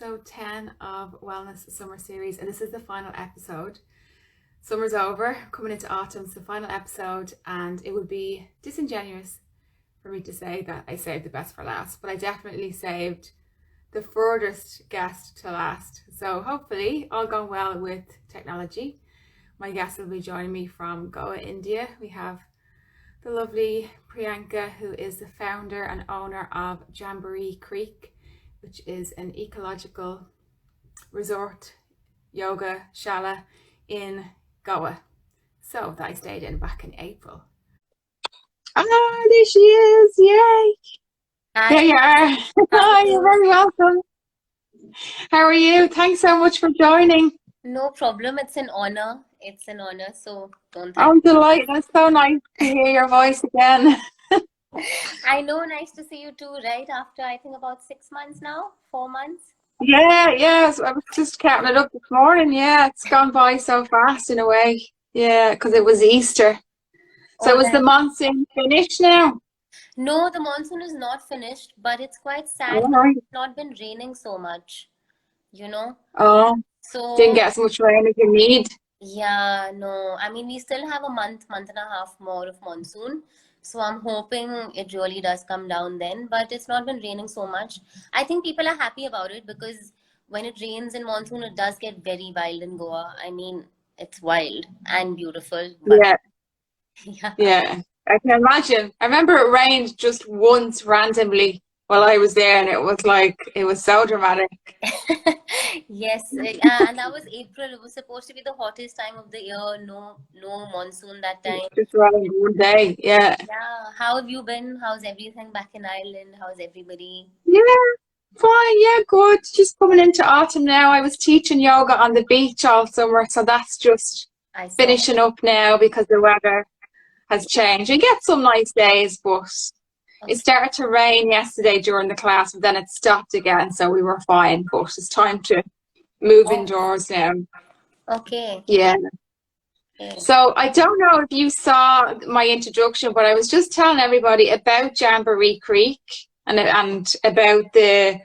episode 10 of Wellness Summer Series, and this is the final episode. Summer's over, coming into autumn, it's the final episode, and it would be disingenuous for me to say that I saved the best for last, but I definitely saved the furthest guest to last. So hopefully, all gone well with technology. My guest will be joining me from Goa, India. We have the lovely Priyanka, who is the founder and owner of Jamboree Creek, which is an ecological resort yoga shala in Goa. So that I stayed in back in April. Ah, there she is! Yay! Hi. There you are. Hi, you're very welcome. How are you? Thanks so much for joining. No problem. It's an honor. It's an honor. So don't I'm thank me. delighted. It's so nice to hear your voice again. I know. Nice to see you too. Right after I think about 6 months now, 4 months. Yes. I was just counting it up this morning. Yeah, it's gone by so fast in a way. Yeah, because it was Easter. So Oh, is the monsoon finished now? no, the monsoon is not finished, but it's quite sad All that right. it's not been raining so much, you know. Oh, didn't So get as much rain as you need. yeah, no. I mean, we still have a month and a half more of monsoon. So I'm hoping it really does come down then, but it's not been raining so much. I think people are happy about it because when it rains in monsoon, it does get very wild in Goa. I mean, it's wild and beautiful, but Yeah, yeah. yeah. I can imagine. I remember it rained just once randomly while I was there, and it was so dramatic. Yes, and that was April. It was supposed to be the hottest time of the year. No, no monsoon that time. Just rained one day. Yeah. Yeah, how have you been? How's everything back in Ireland? How's everybody? Yeah, fine. Yeah, good. Just coming into autumn now. I was teaching yoga on the beach all summer, so that's just I saw. finishing up now because the weather has changed. We get some nice days, but it Okay. started to rain yesterday during the class, but then it stopped again, so we were fine. But it's time to move Oh, indoors now. okay. Yeah. Okay. So I don't know if you saw my introduction, but I was just telling everybody about Jamboree Creek and about the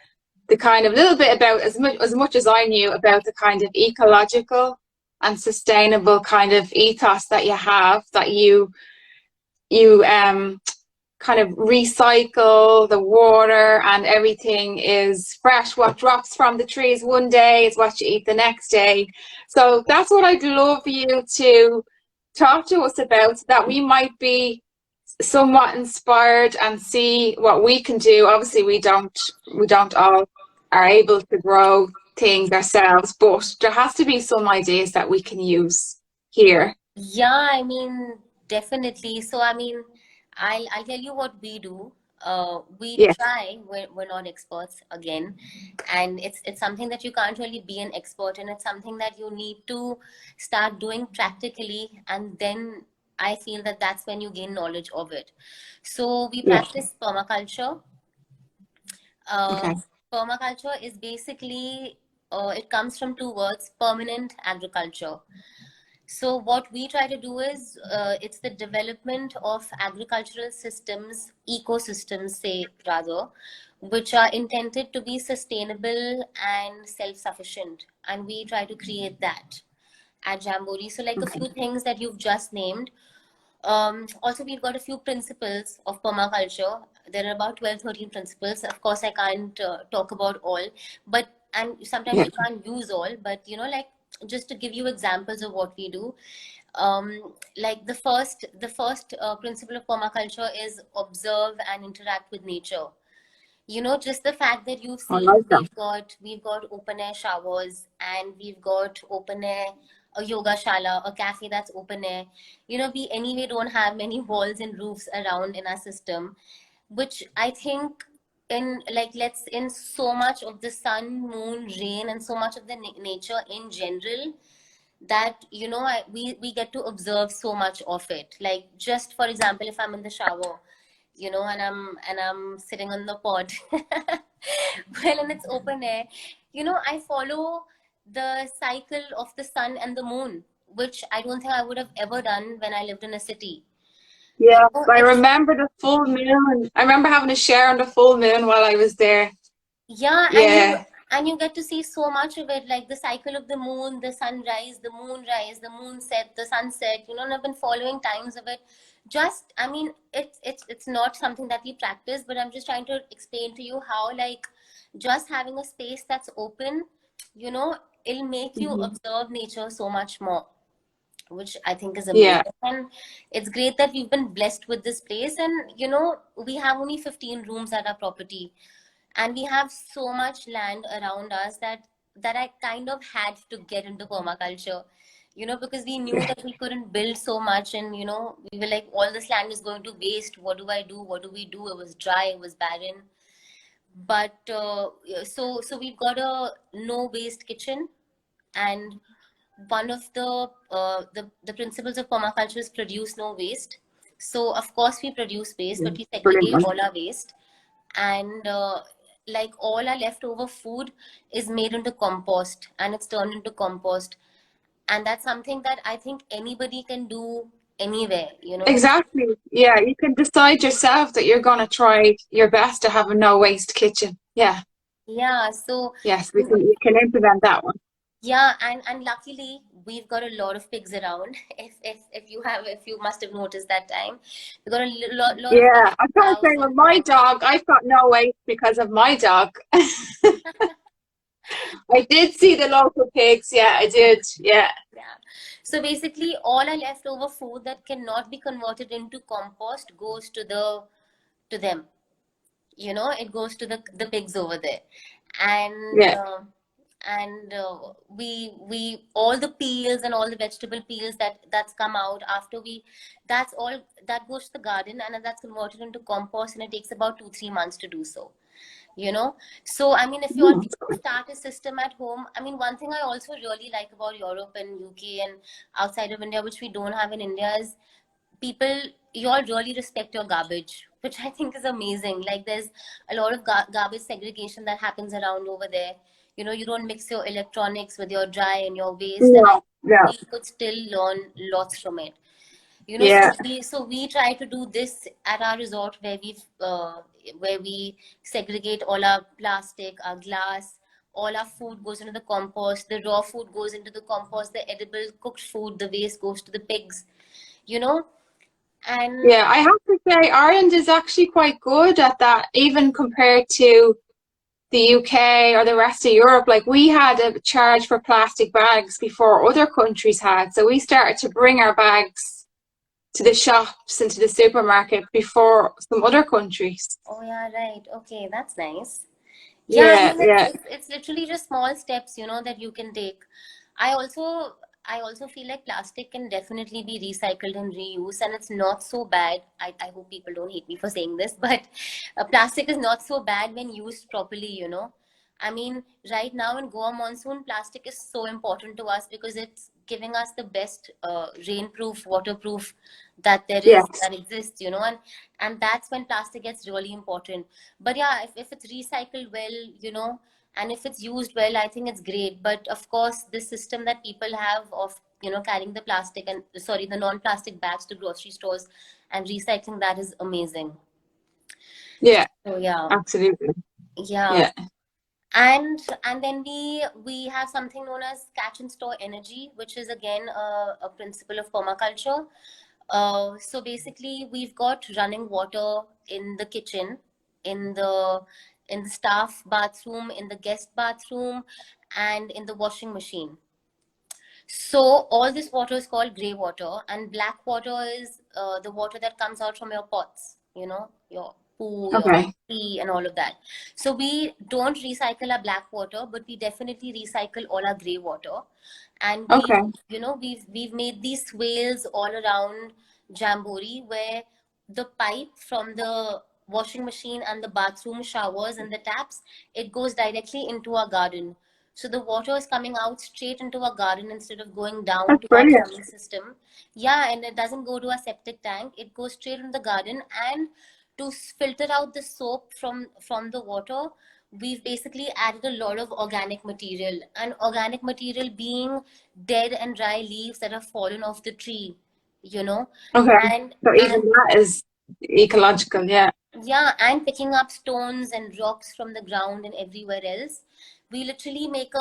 kind of little bit about as much as I knew about the kind of ecological and sustainable kind of ethos that you have, that you kind of recycle the water and everything is fresh. What drops from the trees one day is what you eat the next day. So that's what I'd love you to talk to us about, so that we might be somewhat inspired and see what we can do. Obviously we don't all are able to grow things ourselves, but there has to be some ideas that we can use here. Yeah, I mean, definitely. So, I mean, I'll tell you what we do. We Yes. try. We're not experts again, and it's something that you can't really be an expert in. It's something that you need to start doing practically, and then I feel that that's when you gain knowledge of it. So we Yeah. practice permaculture. Uh, Okay. Permaculture is basically it comes from two words: permanent agriculture. So what we try to do is it's the development of agricultural systems, ecosystems, say rather, which are intended to be sustainable and self-sufficient. And we try to create that at Jamboree. So like a Okay. few things that you've just named. Also, we've got a few principles of permaculture. There are about 12, 13 principles. Of course, I can't talk about all, but and sometimes Yeah. you can't use all, but like just to give you examples of what we do. Like the first principle of permaculture is observe and interact with nature. Just the fact that you've I seen like that. we've got open air showers, and we've got open air, a yoga shala, a cafe that's open air. We anyway don't have many walls and roofs around in our system, which I think in like let's in so much of the sun, moon, rain, and so much of the nature in general, that we get to observe so much of it. Like, just for example, if I'm in the shower, and I'm sitting on the pod, well, and it's open air, I follow the cycle of the sun and the moon, which I don't think I would have ever done when I lived in a city. Yeah, I It's remember the full moon. I remember having a share on the full moon while I was there. Yeah, and Yeah. and you get to see so much of it, like the cycle of the moon, the sunrise, the moonrise, the moonset, the sunset, and I've been following times of it. Just, I mean, it's not something that we practice, but I'm just trying to explain to you how, like, just having a space that's open, you know it'll make you Mhm. observe nature so much more, which I think is Yeah. amazing. And it's great that we've been blessed with this place. And we have only 15 rooms at our property, and we have so much land around us that I kind of had to get into permaculture. Because we knew that we couldn't build so much, and we were like, all this land is going to waste. What do I do? What do we do? It was dry, it was barren. But so we've got a no waste kitchen, and one of the principles of permaculture is produce no waste. So of course we produce waste, but we Brilliant segregate one. all our waste, and like all our leftover food is made into compost, and it's turned into compost, and that's something that I think anybody can do anywhere. Exactly. Yeah, you can decide yourself that you're going to try your best to have a no waste kitchen. Yeah. Yeah, so Yes, we can implement that one. yeah, and luckily we've got a lot of pigs around. If you must have noticed that time, we've got a lot of pigs, Yeah, I can't cows, say with and my dogs. dog, I've got no waste because of my dog. I did see the local pigs. Yeah, I did. Yeah. Yeah. So basically, all our leftover food that cannot be converted into compost goes to them. It goes to the pigs over there, and Yeah. we all the peels and all the vegetable peels that's come out after we that's all that goes to the garden, and that's converted into compost, and it takes about 2-3 months to do so. you know so I mean, if you all Mm, can that's good. start a system at home. I mean, one thing I also really like about Europe and UK and outside of India, which we don't have in India, is people, you all really respect your garbage, which I think is amazing. Like, there's a lot of garbage segregation that happens around over there. You don't mix your electronics with your dry and your waste, and I No, think no. we could still learn lots from it. So Yeah. we try to do this at our resort, where we segregate all our plastic, our glass, all our food goes into the compost. The raw food goes into the compost. The edible cooked food, the waste goes to the pigs. You know, and Yeah, I have to say Ireland is actually quite good at that, even compared to the UK or the rest of Europe. Like, we had a charge for plastic bags before other countries had. So we started to bring our bags to the shops and to the supermarket before some other countries. oh yeah, right. Okay, that's nice. Yeah, I Yeah, mean, it's yeah, it's, it's literally just small steps, that you can take. I also I also feel like plastic can definitely be recycled and reused, and it's not so bad. I hope people don't hate me for saying this, but plastic is not so bad when used properly. I mean, right now in Goa monsoon, plastic is so important to us because it's giving us the best rainproof, waterproof yes. that exists. And that's when plastic gets really important. But yeah, if it's recycled well, and if it's used well, I think it's great. But of course, this system that people have of carrying the plastic and sorry, the non-plastic bags to grocery stores and recycling, that is amazing. Yeah, So yeah. absolutely. Yeah. Yeah. And then we have something known as catch and store energy, which is again a principle of permaculture. So basically, we've got running water in the kitchen, in the in the staff bathroom, in the guest bathroom, and in the washing machine. So all this water is called grey water, and black water is the water that comes out from your pots, your poo, your Okay. pee, and all of that. So we don't recycle our black water, but we definitely recycle all our grey water. And Okay. we've made these swales all around Jamboree, where the pipe from the washing machine and the bathroom showers and the taps, it goes directly into our garden. So the water is coming out straight into our garden instead of going down That's to our brilliant. plumbing system. Yeah, and it doesn't go to a septic tank. It goes straight in the garden. And to filter out the soap from the water, we've basically added a lot of organic material. And organic material being dead and dry leaves that have fallen off the tree, you know, Okay. and So even and that is ecological. Yeah. yeah, and picking up stones and rocks from the ground and everywhere else. we literally make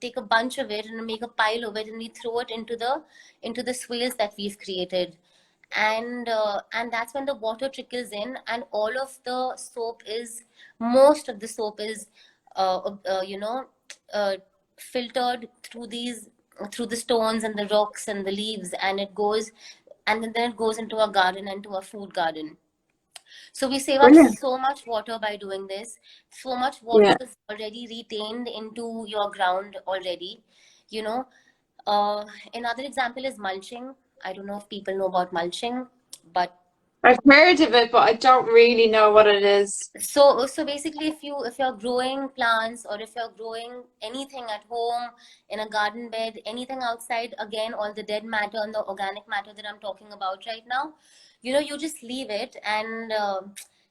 take a bunch of it and make a pile of it, and we throw it into the swales that we've created. And that's when the water trickles in, and all of the soap is most of the soap is you know filtered through the stones and the rocks and the leaves, and it goes, and then it goes into a garden, into a food garden. So we save up Brilliant. so much water by doing this. So much water Yeah. is already retained into your ground already, you know. Another example is mulching. I don't know if people know about mulching, but I've heard of it, but I don't really know what it is. so basically, if you're growing plants, or if you're growing anything at home in a garden bed, anything outside, again, all the dead matter and the organic matter that I'm talking about right now, you just leave it. And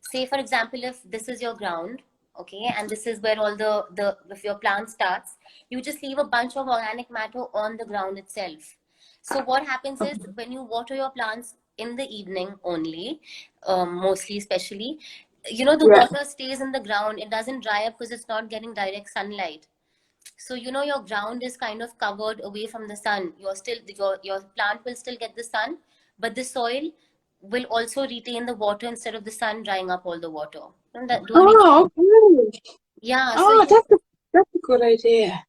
say, for example, if this is your ground, okay, and this is where all the if your plant starts, you just leave a bunch of organic matter on the ground itself. So what happens is, when you water your plants in the evening only, mostly, especially, the Yeah. water stays in the ground. It doesn't dry up because it's not getting direct sunlight. So your ground is kind of covered away from the sun. Your plant will still get the sun, but the soil will also retain the water instead of the sun drying up all the water. Do I make sense? Oh, okay. Yeah. So Oh, that's a good idea.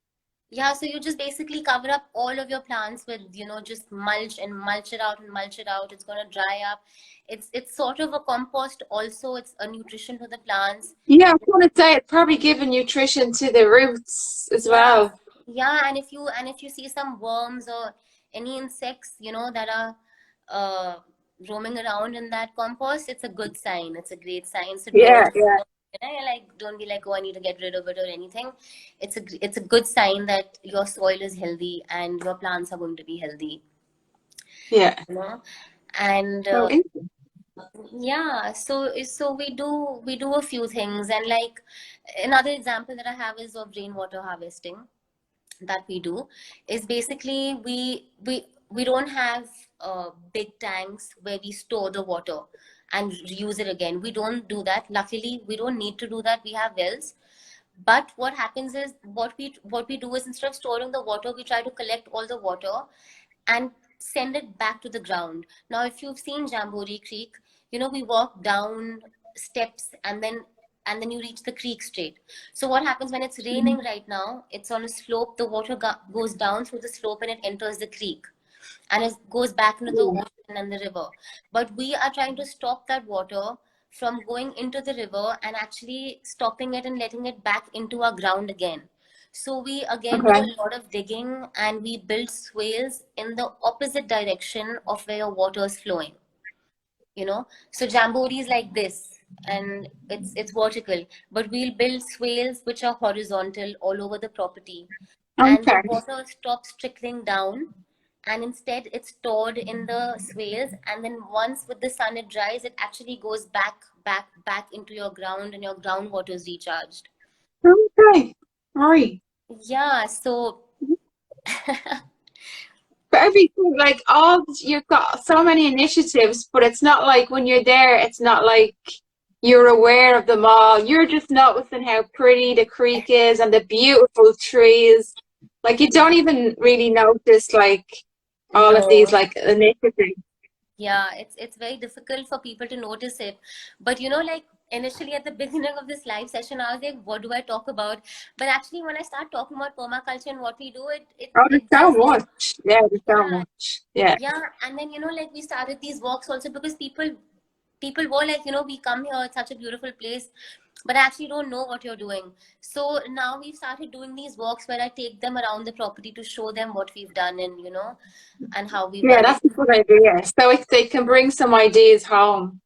yeah, so you just basically cover up all of your plants with, just mulch, and mulch it out and mulch it out. It's gonna dry up. It's sort of a compost also. It's a nutrition to the plants. Yeah, I was gonna say it's probably giving nutrition to the roots as Yeah, well. yeah, and if you see some worms or any insects, that are uh roaming around in that compost, it's a good sign. It's a great sign. So Yeah, yeah, don't be like, oh, I need to get rid of it or anything. It's a good sign that your soil is healthy and your plants are going to be healthy, yeah. you know. And So interesting. yeah, so we do a few things. And like, another example that I have is of rainwater harvesting that we do is basically, we don't have big tanks where we store the water and reuse it again. We don't do that. Luckily, we don't need to do that. We have wells. But what happens is, what we do is, instead of storing the water, we try to collect all the water and send it back to the ground. Now, if you've seen Jamboree Creek, we walk down steps, and then you reach the creek straight. So what happens when it's raining right now? It's on a slope. The water goes down through the slope, and it enters the creek, and it goes back into the Yeah. ocean and the river. But we are trying to stop that water from going into the river, and actually stopping it and letting it back into our ground again. So we again do Okay. a lot of digging, and we build swales in the opposite direction of where your water is flowing. So Jamboree is like this, and it's vertical, but we'll build swales which are horizontal all over the property, and the Okay. water stops trickling down, and instead it's stored in the swales, and then once with the sun it dries, it actually goes back into your ground, and your groundwater is recharged. Okay. All right. Yeah, so But everything, like all, you've got so many initiatives, but it's not like when you're there, it's not like you're aware of them all. You're just noticing how pretty the creek is and the beautiful trees. Like you don't even really notice like all of these no. like initiatives. Yeah, it's very difficult for people to notice it. But like, initially at the beginning of this live session, I was like, what do I talk about? But actually, when I start talking about permaculture and what we do, it it, Oh, there's it so does. much. Yeah, there's so Yeah, much. Yeah. yeah. And then, like, we started these walks also because people were like, we come here, it's such a beautiful place, but I actually don't know what you're doing. So now we've started doing these walks where I take them around the property to show them what we've done, and how we've Yeah, done it. that's a good idea. So they can bring some ideas home.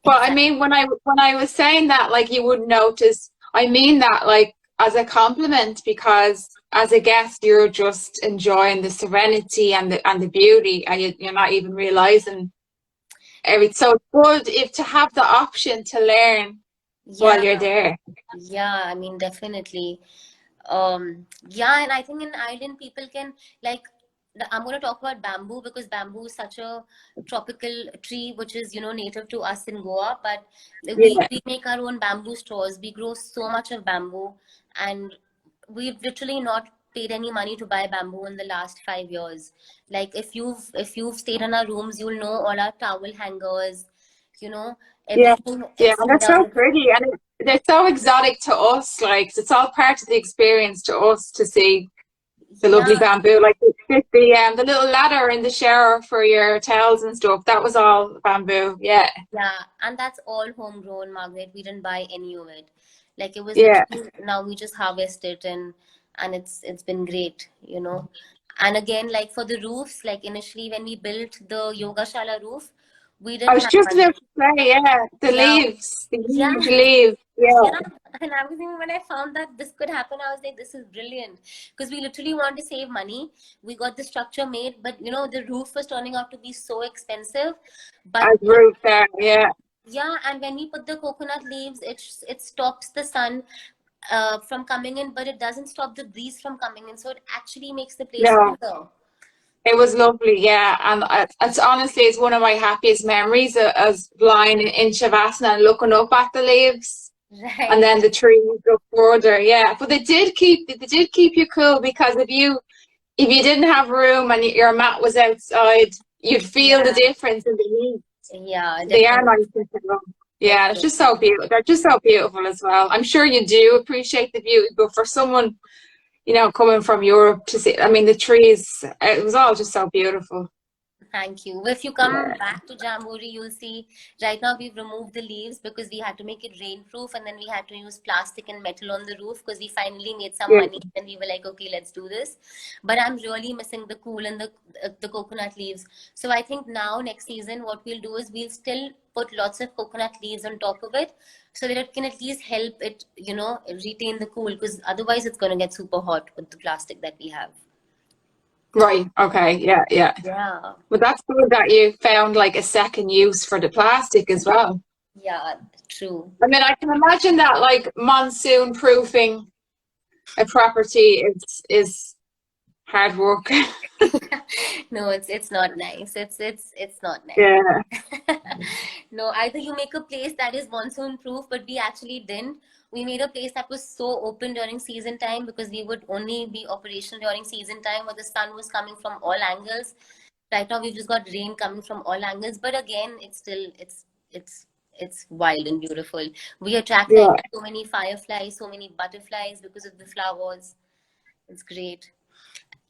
But I Exactly. mean, when I was saying that, like you would notice, I mean that like as a compliment because as a guest, you're just enjoying the serenity and the beauty, and you're not even realizing everything. So it's good if to have the option to learn while Yeah. you're there. Yeah, I mean, definitely. Yeah, and I think in Ireland, people can, like, I'm going to talk about bamboo because bamboo is such a tropical tree which is, you know, native to us in Goa. But Yeah. we make our own bamboo straws. We grow so much of bamboo, and we've literally not paid any money to buy bamboo in the last 5 years. Like if you've stayed in our rooms, you'll know all our towel hangers, you know, Yeah. everything. Yeah. It's And made they're out so of. pretty, and they're so exotic to us. Like it's all part of the experience to us to see the lovely Yeah, bamboo. Like the little ladder in the shower for your towels and stuff. That was all bamboo. Yeah. yeah, and that's all homegrown, Margaret. We didn't buy any of it. Like it was Yeah. literally now we just harvest it, and it's been great, you know. And again, like for the roofs, like initially when we built the yoga shala roof, we I didn't was have just money. about to say, yeah, Yeah, the yeah, huge leaves. yeah. Yeah. And I was thinking when I found that this could happen, I was like, this is brilliant. Because we literally wanted to save money. We got the structure made, but you know, the roof was turning out to be so expensive. But As roof there. Yeah. yeah, and when we put the coconut leaves, it stops the sun from coming in, but it doesn't stop the breeze from coming in. So it actually makes the place No. cooler. It was lovely, yeah, and it's honestly it's one of my happiest memories as lying in Shavasana and looking up at the leaves, and Right. then the trees up further. Yeah, but they did keep you cool because if you didn't have room and your mat was outside, you'd feel the Yeah. difference in the heat. Yeah, They are definitely. nice and cool. Yeah, it's just Definitely. so beautiful. They're just so beautiful as well. I'm sure you do appreciate the beauty, but for someone coming from Europe to see, I mean, the trees, it was all just so beautiful. Thank you. If you come Yeah. back to Jamboree, you'll see right now we've removed the leaves because we had to make it rainproof, and then we had to use plastic and metal on the roof because we finally made some Yeah. money and we were like, okay, let's do this. But I'm really missing the cool and the coconut leaves. So I think now next season what we'll do is we'll still put lots of coconut leaves on top of it so that it can at least help it, you know, retain the cool because otherwise it's going to get super hot with the plastic that we have. Right. Okay. Yeah. Yeah. Yeah. But that's good that you found like a second use for the plastic as well. Yeah, true. I mean, I can imagine that like monsoon proofing a property is hard work. No, it's not nice. It's not Yeah. nice. No, either you make a place that is monsoon proof, but we actually didn't. We made a place that was so open during season time because we would only be operational during season time where the sun was coming from all angles. Right now we've just got rain coming from all angles, but again, it's still it's wild and beautiful. We attract like Yeah. so many fireflies, so many butterflies because of the flowers. It's great.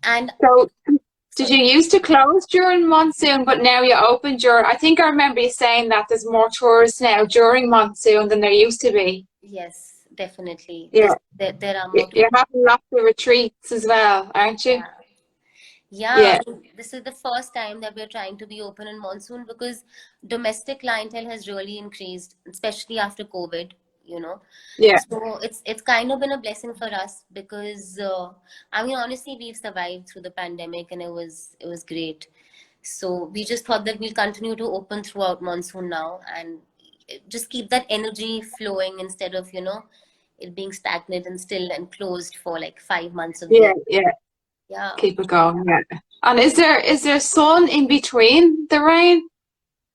And So did you sorry. used to close during monsoon, but now you open during, I think I remember you saying that there's more tourists now during monsoon than there used to be. Yes, definitely. Yeah. There are more You're tourists. having lots of retreats as well, aren't you? Yeah. Yeah, Yeah. I mean, this is the first time that we're trying to be open in monsoon because domestic clientele has really increased, especially after COVID, you know. Yeah. So it's kind of been a blessing for us because I mean honestly we've survived through the pandemic and it was great. So we just thought that we'll continue to open throughout monsoon now and just keep that energy flowing instead of, you know, it being stagnant and still and closed for like 5 months of the Yeah. year. Yeah. Yeah. Keep it going. Yeah. And is there sun in between the rain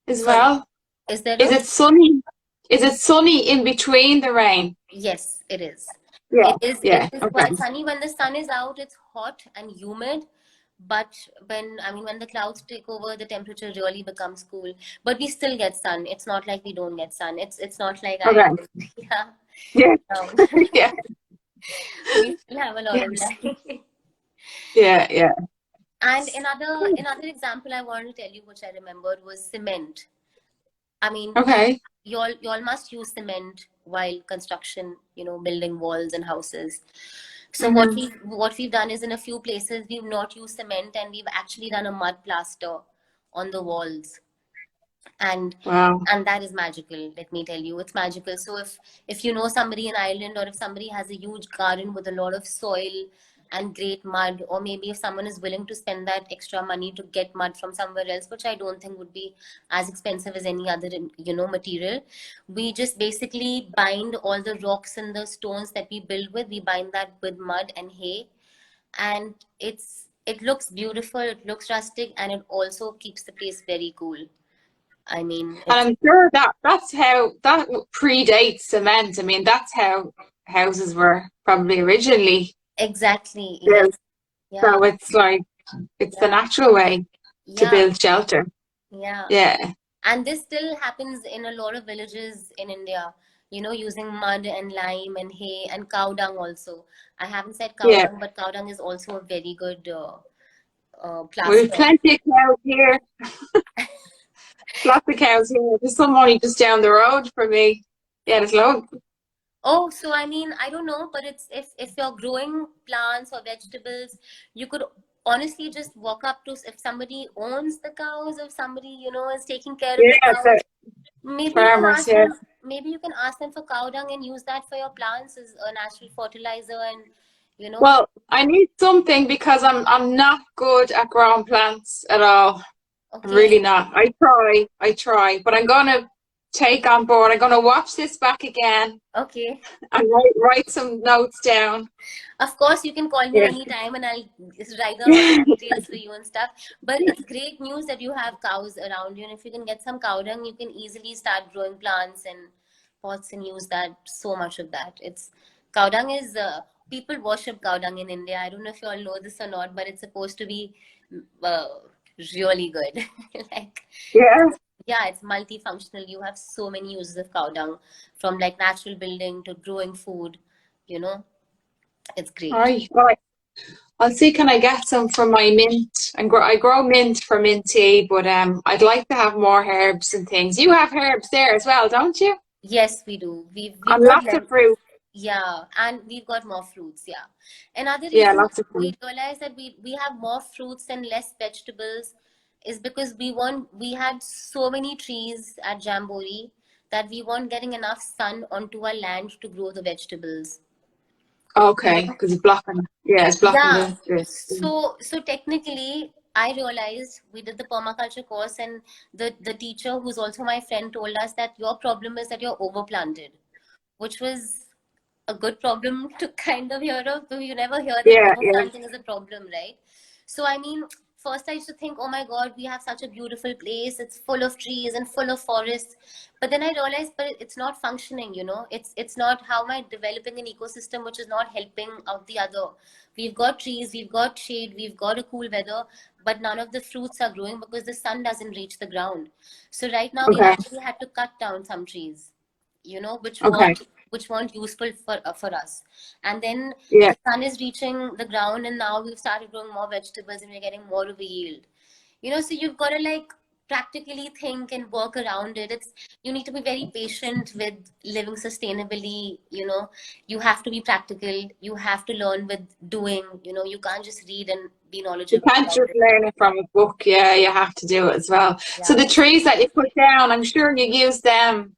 as Sorry, well? is there Is a? it sunny? Is it sunny in between the rain? Yes, it is. Yeah. It Yeah. is Okay. quite sunny when the sun is out, it's hot and humid. But when the clouds take over, the temperature really becomes cool. But we still get sun. It's not like we don't get sun. It's not like I Okay. yeah. Yeah. Um, Yeah. we still have a lot of Yes. light. Yeah. Yeah. And another example I wanted to tell you, which I remembered, was cement. I mean, Okay. you all must use cement while construction, you know, building walls and houses. So Hmm. what we've done is in a few places we've not used cement and we've actually done a mud plaster on the walls. and Wow. and that is magical, let me tell you, it's magical. So if you know somebody in Ireland, or if somebody has a huge garden with a lot of soil and great mud, or maybe if someone is willing to spend that extra money to get mud from somewhere else, which I don't think would be as expensive as any other, you know, material, we just basically bind all the rocks and the stones that we build with, we bind that with mud and hay, and It looks beautiful, it looks rustic, and it also keeps the place very cool. I mean, And it's I'm sure that's how that predates cement. I mean, that's how houses were probably originally exactly, yes, built. yeah, So it's like it's the yeah, natural way to yeah, build shelter. yeah. Yeah, And this still happens in a lot of villages in India, using mud and lime and hay and cow dung also. I haven't said cow yeah. dung, but cow dung is also a very good We've plaster. plenty of cows here. Lots of cows here. There's some only just down the road from me. Yeah, there's loads. Oh, so I mean, I don't know, but it's if you're growing plants or vegetables, you could honestly just walk up to if somebody owns the cows, if somebody, is taking care of the Yeah, cows, the maybe you can farmers. ask Yeah. them, maybe you can ask them for cow dung and use that for your plants as a natural fertilizer and you know, Well, I need something because I'm not good at growing plants at all. I'm okay, really not. I try, but I'm gonna take on board. I'm gonna watch this back again okay. and write some notes down. Of course, you can call me Yeah. anytime and I'll just write down all the details for you and stuff. But it's great news that you have cows around you. And if you can get some cow dung, you can easily start growing plants and pots and use that, so much of that. Cow dung is, people worship cow dung in India. I don't know if you all know this or not, but it's supposed to be uh, really good. Like, Yeah. yeah, it's multifunctional. You have so many uses of cow dung, from like natural building to growing food, you know. It's All great. right. Well, I'll see can I get some from my mint and I grow mint for mint tea, but I'd like to have more herbs and things. You have herbs there as well, don't you? Yes, we do. We've And got lots of fruit. yeah, and we've got more fruits. Yeah. Another Yeah, reason lots of we fruit. realized that we have more fruits and less vegetables is because we had so many trees at Jamboree that we weren't getting enough sun onto our land to grow the vegetables. You Okay, know? because it's blocking. Yeah, it's blocking Yeah. the. So technically, I realized we did the permaculture course, and the teacher, who's also my friend, told us that your problem is that you're overplanted, which was a good problem to kind of hear of, though you never hear that Yeah, yeah. overplanting is a problem, right? So, I mean, first I used to think, oh my God, we have such a beautiful place. It's full of trees and full of forests. But then I realized, but it's not functioning, It's not, how am I developing an ecosystem which is not helping out the other? We've got trees, we've got shade, we've got a cool weather, but none of the fruits are growing because the sun doesn't reach the ground. So right now we've Okay, actually had to cut down some trees, which okay. weren't useful for us. And then Yeah. the sun is reaching the ground, and now we've started growing more vegetables and we're getting more of a yield. So you've got to like practically think and work around it. You need to be very patient with living sustainably. You have to be practical. You have to learn with doing. You can't just read and be You knowledgeable can't about just it. learn it from a book. Yeah, you have to do it as well. So Yeah. the trees that you put down, I'm sure you use them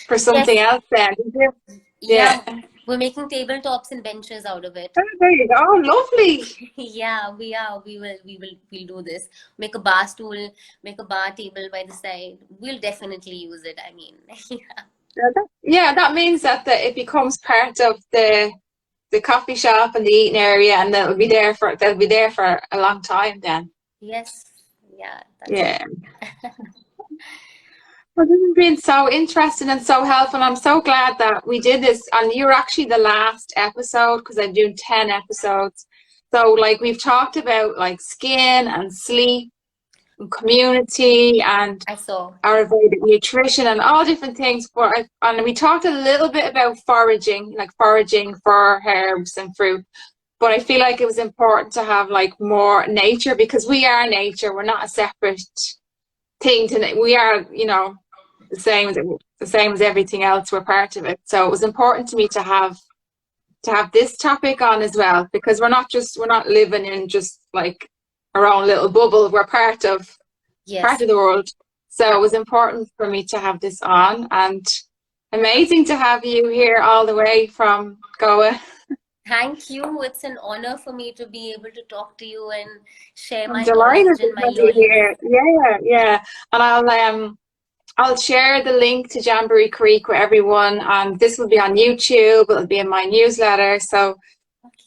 for something Yes. else then, did you? Yeah. Yeah. We're making tabletops and benches out of it. Oh, there you go. Lovely. Yeah, we are. We'll do this. Make a bar stool, make a bar table by the side. We'll definitely use it. I mean, yeah. Yeah, that means that it becomes part of the coffee shop and the eating area, and they'll be there for a long time then. Yes, yeah, that's Yeah. Well, this has been so interesting and so helpful. I'm so glad that we did this. And you're actually the last episode because I'm doing 10 episodes. So, like, we've talked about like skin and sleep and community and I saw. our nutrition and all different things. And we talked a little bit about foraging, like foraging for herbs and fruit. But I feel like it was important to have like more nature because we are nature. We're not a separate thing. We are, the same as everything else. We're part of it. So it was important to me to have this topic on as well because we're not living in just like our own little bubble. We're part Yes. of the world. So it was important for me to have this on, and amazing to have you here all the way from Goa. Thank you. It's an honor for me to be able to talk to you and share I'm my knowledge delighted to and my have you learnings. here. Yeah, yeah. And I'll share the link to Jamboree Creek with everyone, and this will be on YouTube. It'll be in my newsletter. So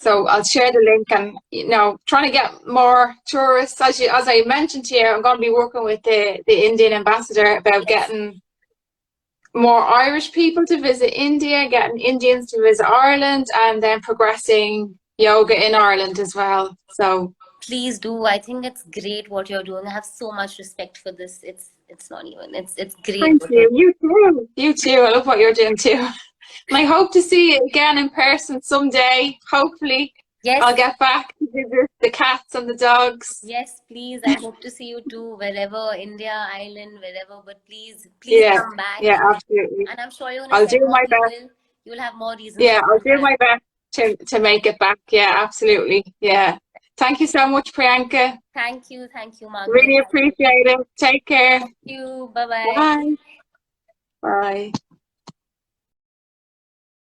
So I'll share the link, and trying to get more tourists. As I mentioned to you, I'm going to be working with the Indian ambassador about getting more Irish people to visit India, getting Indians to visit Ireland, and then progressing yoga in Ireland as well. So please do. I think it's great what you're doing. I have so much respect for this. It's not even. It's great. thank you. You too. You too. I love what you're doing too. And I hope to see you again in person someday. Hopefully, Yes. I'll get back to visit the cats and the dogs. Yes, please. I hope to see you too, wherever, India, Ireland, wherever. But please Yeah, come back. yeah, absolutely. And I'm sure you're I'll gonna do send more my best. people. You'll have more reasons. Yeah, to I'll come do back. my best to make it back. Yeah, absolutely. Yeah. Thank you so much, Priyanka. Thank you, Margaret. Really appreciate it. Take care. Thank you. Bye-bye. Bye. Bye.